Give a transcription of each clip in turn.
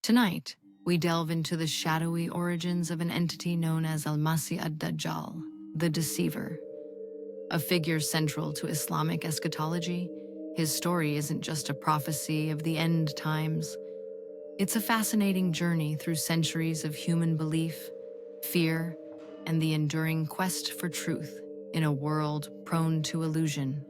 Tonight, we delve into the shadowy origins of an entity known as Al-Masih ad-Dajjal, the Deceiver. A figure central to Islamic eschatology, his story isn't just a prophecy of the end times. It's a fascinating journey through centuries of human belief, fear, and the enduring quest for truth in a world prone to illusion.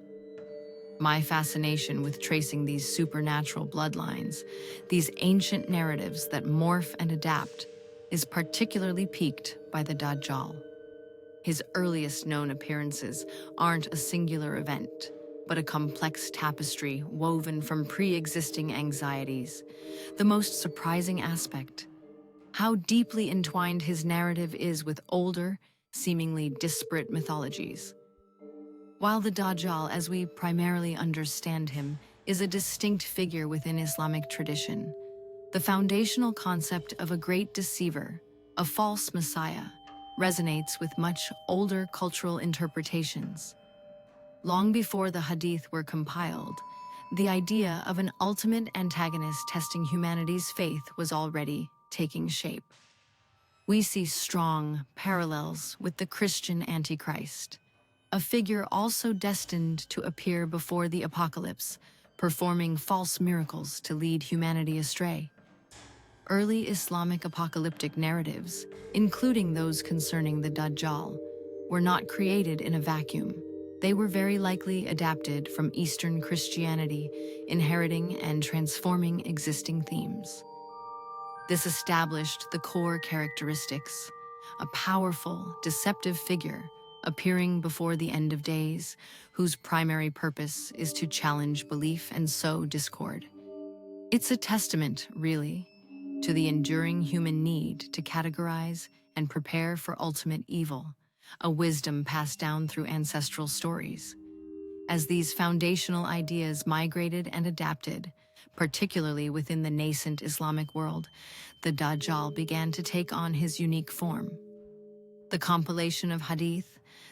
My fascination with tracing these supernatural bloodlines, these ancient narratives that morph and adapt, is particularly piqued by the Dajjal. His earliest known appearances aren't a singular event, but a complex tapestry woven from pre-existing anxieties. The most surprising aspect: how deeply entwined his narrative is with older, seemingly disparate mythologies. While the Dajjal, as we primarily understand him, is a distinct figure within Islamic tradition, the foundational concept of a great deceiver, a false messiah, resonates with much older cultural interpretations. Long before the Hadith were compiled, the idea of an ultimate antagonist testing humanity's faith was already taking shape. We see strong parallels with the Christian Antichrist, a figure also destined to appear before the apocalypse, performing false miracles to lead humanity astray. Early Islamic apocalyptic narratives, including those concerning the Dajjal, were not created in a vacuum. They were very likely adapted from Eastern Christianity, inheriting and transforming existing themes. This established the core characteristics: a powerful, deceptive figure appearing before the end of days, whose primary purpose is to challenge belief and sow discord. It's a testament, really, to the enduring human need to categorize and prepare for ultimate evil, a wisdom passed down through ancestral stories. As these foundational ideas migrated and adapted, particularly within the nascent Islamic world, the Dajjal began to take on his unique form. The compilation of Hadith,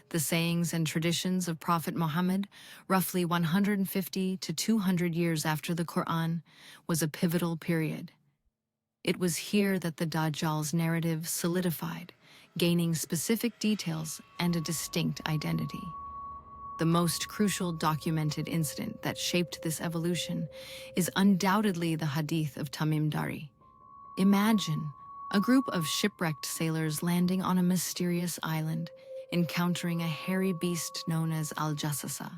the sayings and traditions of Prophet Muhammad, roughly 150 to 200 years after the Quran, was a pivotal period. It was here that the Dajjal's narrative solidified, gaining specific details and a distinct identity. The most crucial documented incident that shaped this evolution is undoubtedly the Hadith of Tamim Dari. Imagine a group of shipwrecked sailors landing on a mysterious island, encountering a hairy beast known as Al-Jassasa,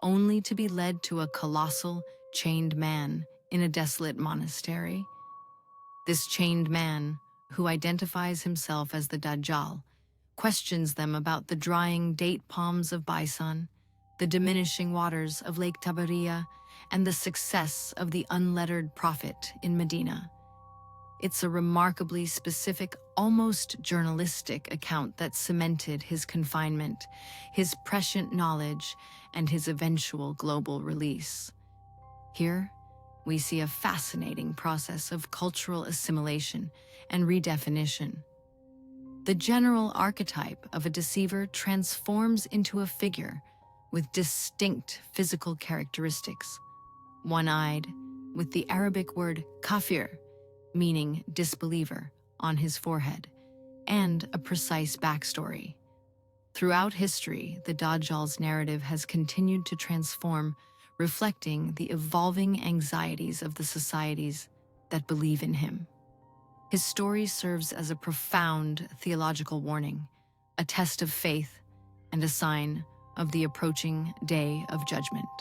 only to be led to a colossal, chained man in a desolate monastery. This chained man, who identifies himself as the Dajjal, questions them about the drying date palms of Baisan, the diminishing waters of Lake Tabariya, and the success of the unlettered prophet in Medina. It's a remarkably specific, almost journalistic account that cemented his confinement, his prescient knowledge, and his eventual global release. Here, we see a fascinating process of cultural assimilation and redefinition. The general archetype of a deceiver transforms into a figure with distinct physical characteristics: one-eyed, with the Arabic word kafir, meaning disbeliever, on his forehead, and a precise backstory. Throughout history, the Dajjal's narrative has continued to transform, reflecting the evolving anxieties of the societies that believe in him. His story serves as a profound theological warning, a test of faith, and a sign of the approaching day of judgment.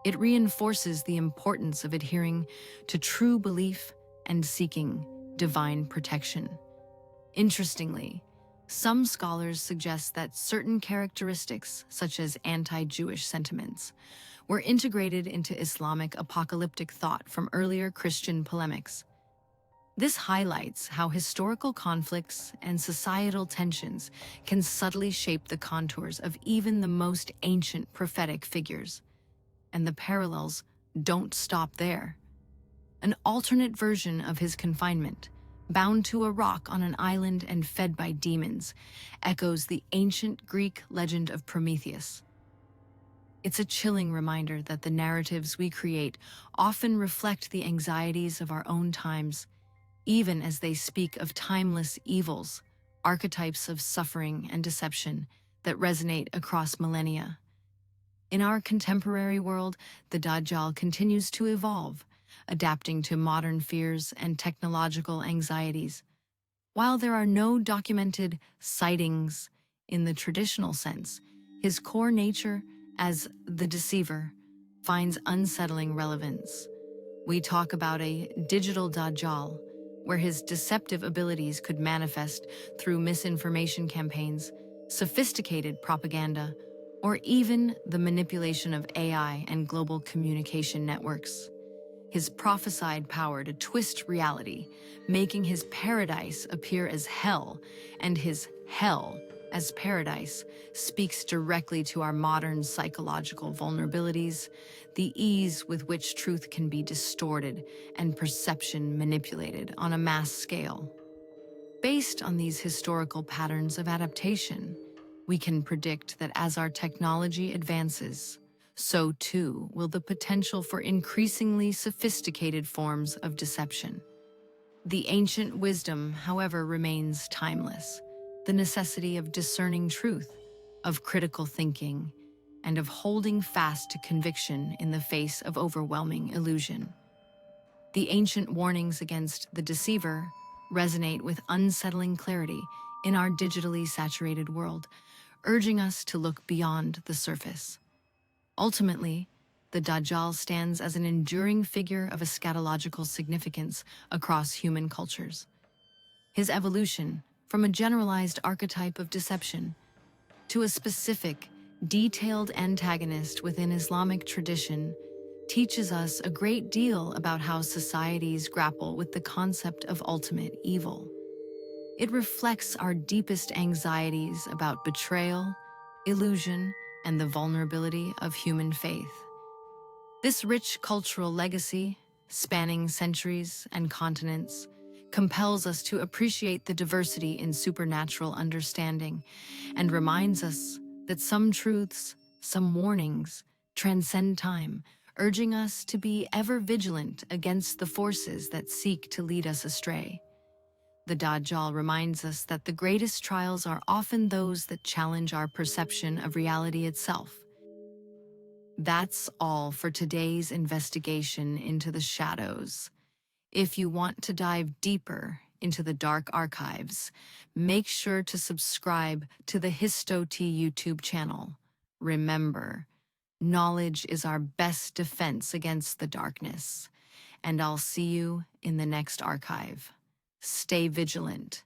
It reinforces the importance of adhering to true belief and seeking divine protection. Interestingly, some scholars suggest that certain characteristics, such as anti-Jewish sentiments, were integrated into Islamic apocalyptic thought from earlier Christian polemics. This highlights how historical conflicts and societal tensions can subtly shape the contours of even the most ancient prophetic figures. And the parallels don't stop there. An alternate version of his confinement, bound to a rock on an island and fed by demons, echoes the ancient Greek legend of Prometheus. It's a chilling reminder that the narratives we create often reflect the anxieties of our own times, even as they speak of timeless evils, archetypes of suffering and deception that resonate across millennia. In our contemporary world, the Dajjal continues to evolve, adapting to modern fears and technological anxieties. While there are no documented sightings in the traditional sense, his core nature as the deceiver finds unsettling relevance. We talk about a digital Dajjal, where his deceptive abilities could manifest through misinformation campaigns, sophisticated propaganda, or even the manipulation of AI and global communication networks. His prophesied power to twist reality, making his paradise appear as hell and his hell as paradise, speaks directly to our modern psychological vulnerabilities, the ease with which truth can be distorted and perception manipulated on a mass scale. Based on these historical patterns of adaptation, we can predict that as our technology advances, so too will the potential for increasingly sophisticated forms of deception. The ancient wisdom, however, remains timeless. The necessity of discerning truth, of critical thinking, and of holding fast to conviction in the face of overwhelming illusion. The ancient warnings against the deceiver resonate with unsettling clarity in our digitally saturated world, urging us to look beyond the surface. Ultimately, the Dajjal stands as an enduring figure of eschatological significance across human cultures. His evolution, from a generalized archetype of deception to a specific, detailed antagonist within Islamic tradition, teaches us a great deal about how societies grapple with the concept of ultimate evil. It reflects our deepest anxieties about betrayal, illusion, and the vulnerability of human faith. This rich cultural legacy, spanning centuries and continents, compels us to appreciate the diversity in supernatural understanding and reminds us that some truths, some warnings, transcend time, urging us to be ever vigilant against the forces that seek to lead us astray. The Dajjal reminds us that the greatest trials are often those that challenge our perception of reality itself. That's all for today's investigation into the shadows. If you want to dive deeper into the dark archives, make sure to subscribe to the Histoti YouTube channel. Remember, knowledge is our best defense against the darkness, and I'll see you in the next archive. Stay vigilant.